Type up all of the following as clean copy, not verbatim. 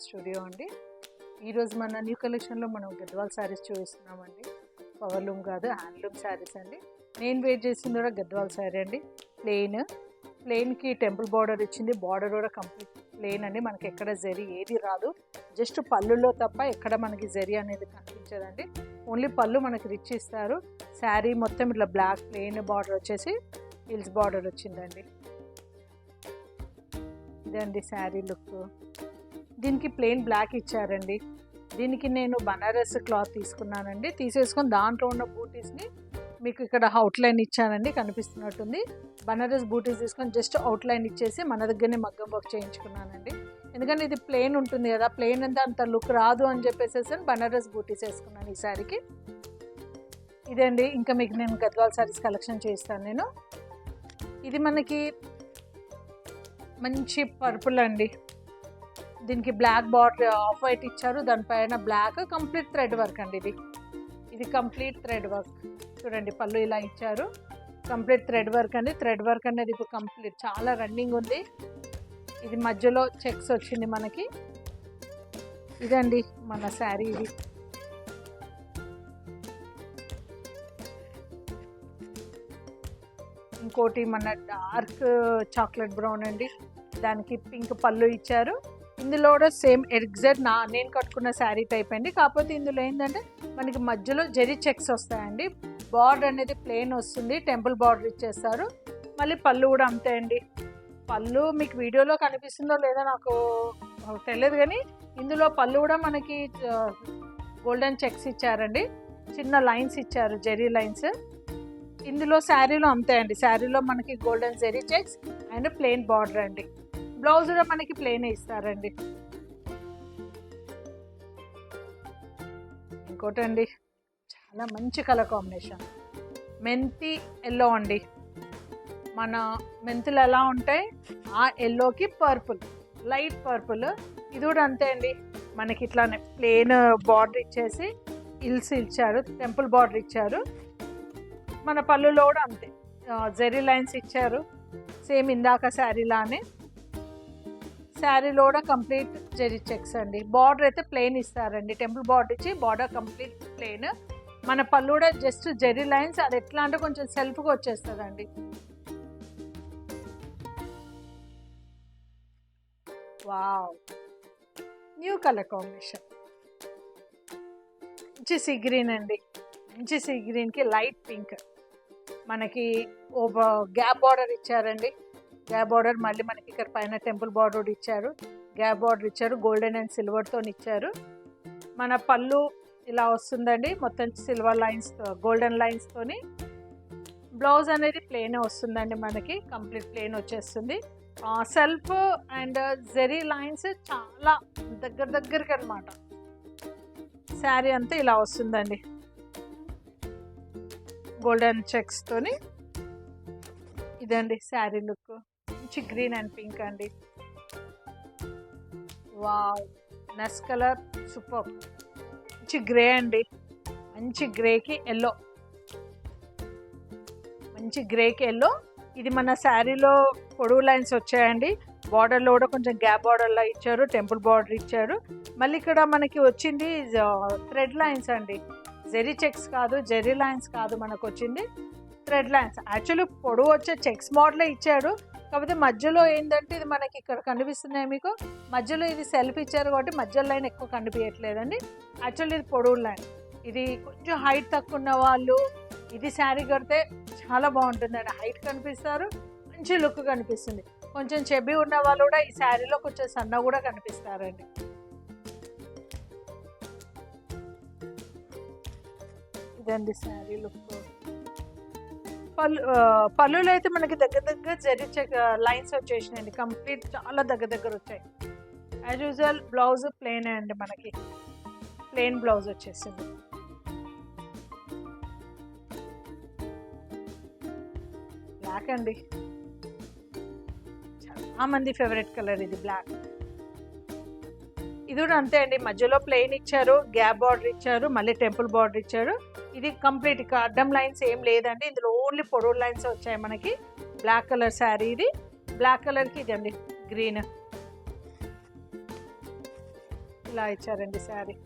Studio అండి. ఈరోజు మన న్యూ కలెక్షన్లో మనం గద్వాల్ శారీస్ చూపిస్తున్నామండి. పవర్లూమ్ కాదు, హ్యాండ్లూమ్ శారీస్ అండి. నేను వెయిట్ చేసింది కూడా గద్వాల్ శారీ అండి. ప్లెయిన్కి టెంపుల్ బార్డర్ ఇచ్చింది. బార్డర్ కూడా కంప్లీట్ ప్లెయిన్ అండి. మనకి ఎక్కడ జరీ ఏది రాదు, జస్ట్ పళ్ళులో తప్ప ఎక్కడ మనకి జరీ అనేది కనిపించదండి. ఓన్లీ పళ్ళు మనకి రిచ్ ఇస్తారు. శారీ మొత్తం ఇట్లా బ్లాక్ ప్లెయిన్ బార్డర్ వచ్చేసి హిల్స్ బార్డర్ వచ్చిందండి. ఇదండి శారీ లుక్. దీనికి ప్లెయిన్ బ్లాక్ ఇచ్చారండి. దీనికి నేను బనారస్ క్లాత్ తీసుకున్నానండి. తీసేసుకొని దాంట్లో ఉన్న బూటీస్ని మీకు ఇక్కడ అవుట్లైన్ ఇచ్చానండి, కనిపిస్తున్నట్టుంది. బనారస్ బూటీస్ తీసుకొని జస్ట్ అవుట్లైన్ ఇచ్చేసి మన దగ్గరనే మగ్గం వర్క్ చేయించుకున్నానండి. ఎందుకంటే ఇది ప్లెయిన్ ఉంటుంది కదా, ప్లెయిన్ అంతా అంత లుక్ రాదు అని చెప్పేసి బనారస్ బూటీస్ వేసుకున్నాను ఈ శారీకి. ఇదండి. ఇంకా మీకు నేను గద్వాల్ శారీస్ కలెక్షన్ చేస్తాను నేను. ఇది మనకి మంచి పర్పుల్ అండి. దీనికి బ్లాక్ బార్డర్ ఆఫ్ వైట్ ఇచ్చారు, దానిపైన బ్లాక్ కంప్లీట్ థ్రెడ్ వర్క్ అండి. ఇది కంప్లీట్ థ్రెడ్ వర్క్ చూడండి. పళ్ళు ఇలా ఇచ్చారు, కంప్లీట్ థ్రెడ్ వర్క్ అండి. థ్రెడ్ వర్క్ అనేది ఇప్పుడు కంప్లీట్ చాలా రన్నింగ్ ఉంది. ఇది మధ్యలో చెక్స్ వచ్చింది మనకి. ఇదండి మన శారీ. ఇది ఇంకోటి మన డార్క్ చాక్లెట్ బ్రౌన్ అండి. దానికి పింక్ పళ్ళు ఇచ్చారు. ఇందులో కూడా సేమ్ ఎగ్జాక్ట్ నేను కట్టుకున్న శారీ టైప్ అండి. కాకపోతే ఇందులో ఏంటంటే మనకి మధ్యలో జరీ చెక్స్ వస్తాయండి. బార్డర్ అనేది ప్లెయిన్ వస్తుంది, టెంపుల్ బార్డర్ ఇచ్చేస్తారు. మళ్ళీ పళ్ళు కూడా అంతే అండి. పళ్ళు మీకు వీడియోలో కనిపిస్తుందో లేదో నాకు తెలియదు, కానీ ఇందులో పళ్ళు కూడా మనకి గోల్డెన్ చెక్స్ ఇచ్చారండి. చిన్న లైన్స్ ఇచ్చారు, జరీ లైన్స్. ఇందులో శారీలో అంతే అండి. శారీలో మనకి golden zari checks and plain border అండి. బ్లౌజ్ కూడా మనకి ప్లెయిన్ ఇస్తారండి. ఇంకోటండి, చాలా మంచి కలర్ కాంబినేషన్, మెంతి ఎల్లో అండి. మన మెంతులు ఎలా ఉంటాయి ఆ ఎల్లోకి పర్పుల్, లైట్ పర్పుల్. ఇది కూడా అంతే అండి. మనకి ఇట్లానే ప్లెయిన్ బార్డర్ ఇచ్చేసి హిల్స్ ఇచ్చారు, టెంపుల్ బార్డర్ ఇచ్చారు. మన పళ్ళులో కూడా అంతే జెరీ లైన్స్ ఇచ్చారు, సేమ్ ఇందాక శారీలానే. శారీలో కూడా కంప్లీట్ జెరీ చెక్స్ అండి. బార్డర్ అయితే ప్లెయిన్ ఇస్తారండి, టెంపుల్ బార్డర్ ఇచ్చి బార్డర్ కంప్లీట్ ప్లెయిన్. మన పళ్ళు కూడా జస్ట్ జెరీ లైన్స్. అది ఎట్లా అంటే కొంచెం సెల్ఫ్గా వచ్చేస్తుందండి. వావ్, న్యూ కలర్ కాంబినేషన్, మంచి సీ గ్రీన్ అండి. మంచి సీ గ్రీన్కి లైట్ పింక్. మనకి గ్యాప్ బార్డర్ ఇచ్చారండి. గ్యాప్ బార్డర్ మళ్ళీ మనకి ఇక్కడ పైన టెంపుల్ బార్డర్ ఇచ్చారు, గ్యాప్ బార్డర్ ఇచ్చారు, గోల్డెన్ అండ్ సిల్వర్తో ఇచ్చారు. మన పళ్ళు ఇలా వస్తుందండి, మొత్తం సిల్వర్ లైన్స్, గోల్డెన్ లైన్స్తోని. బ్లౌజ్ అనేది ప్లెయిన్ వస్తుందండి, మనకి కంప్లీట్ ప్లెయిన్ వచ్చేస్తుంది. సెల్ఫ్ అండ్ జెరీ లైన్స్ చాలా దగ్గరికి అనమాట. శారీ అంతా ఇలా వస్తుందండి, గోల్డెన్ చెక్స్తోని. ఇదండి శారీ లుక్. మంచి గ్రీన్ అండ్ పింక్ అండి. వావ్, నస్ కలర్ సూపర్. మంచి గ్రే అండి. మంచి గ్రేకి ఎల్లో, మంచి గ్రేకి ఎల్లో. ఇది మన శారీలో పొడవు లైన్స్ వచ్చాయండి. బార్డర్లో కూడా కొంచెం గ్యాప్ బార్డర్లా ఇచ్చారు, టెంపుల్ బార్డర్ ఇచ్చారు. మళ్ళీ ఇక్కడ మనకి వచ్చింది థ్రెడ్ లైన్స్ అండి. జెరీ చెక్స్ కాదు, జెరీ లైన్స్ కాదు, మనకు వచ్చింది థ్రెడ్ లైన్స్. యాక్చువల్లీ పొడవు వచ్చే చెక్స్ మోడలే ఇచ్చాడు, కాకపోతే మధ్యలో ఏంటంటే ఇది మనకి ఇక్కడ కనిపిస్తున్నాయి మీకు. మధ్యలో ఇది సెల్ఫ్ ఇచ్చారు కాబట్టి మధ్యలో లైన్ ఎక్కువ కనిపించట్లేదండి. యాక్చువల్లీ ఇది పొడవు లైన్. ఇది కొంచెం హైట్ తక్కువ ఉన్న వాళ్ళు ఇది శారీ కడితే చాలా బాగుంటుందండి. హైట్ కనిపిస్తారు, మంచి లుక్ కనిపిస్తుంది. కొంచెం చెబ్బి ఉన్న వాళ్ళు కూడా ఈ శారీలో కొంచెం సన్న కూడా కనిపిస్తారండి. ఇదండి శారీ లుక్. పళ్ళులో అయితే మనకి దగ్గర జరీ చెక్ లైన్స్ వచ్చేసినాయండి, కంప్లీట్ చాలా దగ్గర వచ్చాయి. యాజ్ యూజువల్ బ్లౌజ్ ప్లెయిన్ అండి, మనకి ప్లెయిన్ బ్లౌజ్ వచ్చేసింది. బ్లాక్ అండి, చాలా మంది ఫేవరెట్ కలర్ ఇది బ్లాక్. ఇది కూడా అంతే అండి. మధ్యలో ప్లెయిన్ ఇచ్చారు, గ్యాప్ బార్డర్ ఇచ్చారు, మళ్ళీ టెంపుల్ బార్డర్ ఇచ్చారు. ఇది కంప్లీట్ ఇక అడ్డం లైన్స్ ఏం లేదండి. ఇందులో ఓన్లీ పొడవు లైన్స్ వచ్చాయి మనకి. బ్లాక్ కలర్ శారీ ఇది. బ్లాక్ కలర్కి ఇదండి గ్రీన్. ఇలా ఇచ్చారండి శారీ.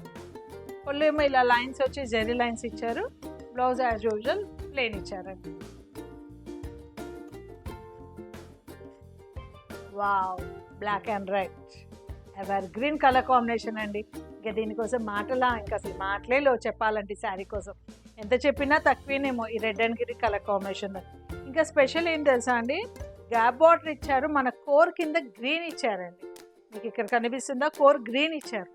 పళ్ళు ఏమో ఇలా లైన్స్ వచ్చి జెరీ లైన్స్ ఇచ్చారు. బ్లౌజ్ యాజ్ యూజువల్ ప్లెయిన్ ఇచ్చారండి. Wow, black and red evergreen colour combination అండి. ఇంకా దీనికోసం ఇంకా అసలు మాటలే చెప్పాలంటే శారీ కోసం ఎంత చెప్పినా తక్కువేనేమో ఈ red and green colour combination. ఇంకా స్పెషల్ ఏం తెలుసా అండి, గ్యాప్ బార్డర్ ఇచ్చారు, మన కోర్ కింద గ్రీన్ ఇచ్చారండి. మీకు ఇక్కడ కనిపిస్తుందా, కోర్ గ్రీన్ ఇచ్చారు.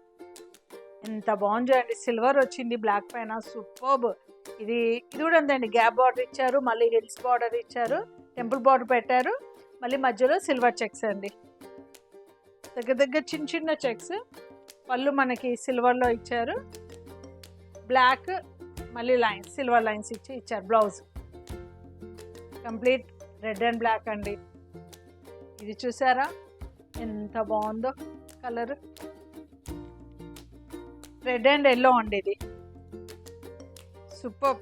ఎంత బాగుందండి, సిల్వర్ వచ్చింది బ్లాక్ పైన, సూపర్బ్. ఇది కూడా ఉందండి, గ్యాప్ బార్డర్ ఇచ్చారు, మళ్ళీ హిల్స్ బార్డర్ ఇచ్చారు, టెంపుల్ బార్డర్ పెట్టారు, మళ్ళీ మధ్యలో సిల్వర్ చెక్స్ అండి, దగ్గర చిన్న చిన్న చెక్స్. పళ్ళు మనకి సిల్వర్లో ఇచ్చారు, బ్లాక్ మళ్ళీ లైన్స్ సిల్వర్ లైన్స్ ఇచ్చారు. Blouse complete red and black అండి. ఇది చూసారా ఎంత బాగుందో కలర్, రెడ్ అండ్ ఎల్లో అండి, ఇది సూపర్.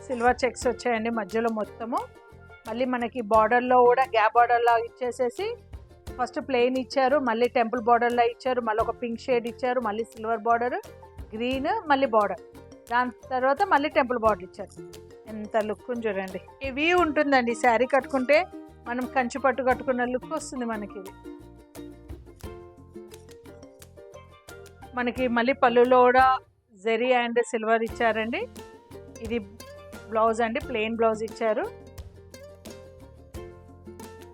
సిల్వర్ చెక్స్ వచ్చాయండి మధ్యలో మొత్తము. మళ్ళీ మనకి బార్డర్లో కూడా గ్యాప్ బార్డర్లా ఇచ్చేసేసి ఫస్ట్ ప్లెయిన్ ఇచ్చారు, మళ్ళీ టెంపుల్ బార్డర్లా ఇచ్చారు, మళ్ళీ ఒక పింక్ షేడ్ ఇచ్చారు, మళ్ళీ సిల్వర్ బార్డర్, గ్రీన్, మళ్ళీ బార్డర్, దాని తర్వాత మళ్ళీ టెంపుల్ బార్డర్ ఇచ్చారు. ఎంత లుక్ చూడండి. ఇవి ఉంటుందండి శారీ కట్టుకుంటే, మనం కంచి పట్టు కట్టుకున్న లుక్ వస్తుంది మనకి. ఇది మనకి మళ్ళీ పళ్ళులో కూడా జెరీ అండ్ సిల్వర్ ఇచ్చారండి. ఇది బ్లౌజ్ అండి, ప్లెయిన్ బ్లౌజ్ ఇచ్చారు.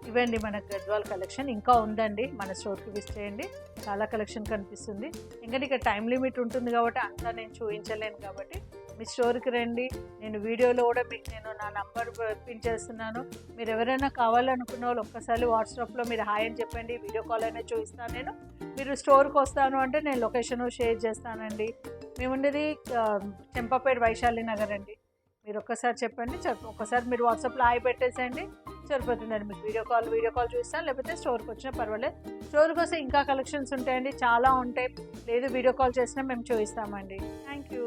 ఇవ్వండి మన గద్వాల్ కలెక్షన్. ఇంకా ఉందండి, మన స్టోర్కి విజిట్ చేయండి, చాలా కలెక్షన్ కనిపిస్తుంది. ఎందుకంటే ఇక్కడ టైం లిమిట్ ఉంటుంది కాబట్టి అంతా నేను చూపించలేను, కాబట్టి మీ స్టోర్కి రండి. నేను వీడియోలో కూడా మీకు నా నంబర్ పిన్ చేస్తున్నాను. మీరు ఎవరైనా కావాలనుకున్న వాళ్ళు ఒక్కసారి వాట్సాప్లో మీరు హాయ్ అని చెప్పండి, వీడియో కాల్ అయినా చూపిస్తాను నేను. మీరు స్టోర్కి వస్తాను అంటే నేను లొకేషన్ షేర్ చేస్తానండి. మేము ఉండేది చెంపపేట వైశాలి నగర్ అండి. మీరు ఒక్కసారి చెప్పండి, ఒక్కసారి మీరు వాట్సాప్లో హాయ్ పెట్టేసేయండి, సరిపోతుందండి. మీకు వీడియో కాల్ చూస్తాను, లేకపోతే స్టోర్కి వచ్చినా పర్వాలేదు. స్టోర్కి వస్తే ఇంకా కలెక్షన్స్ ఉంటాయండి, చాలా ఉంటాయి. లేదు వీడియో కాల్ చేసినా మేము చూపిస్తామండి. Thank you.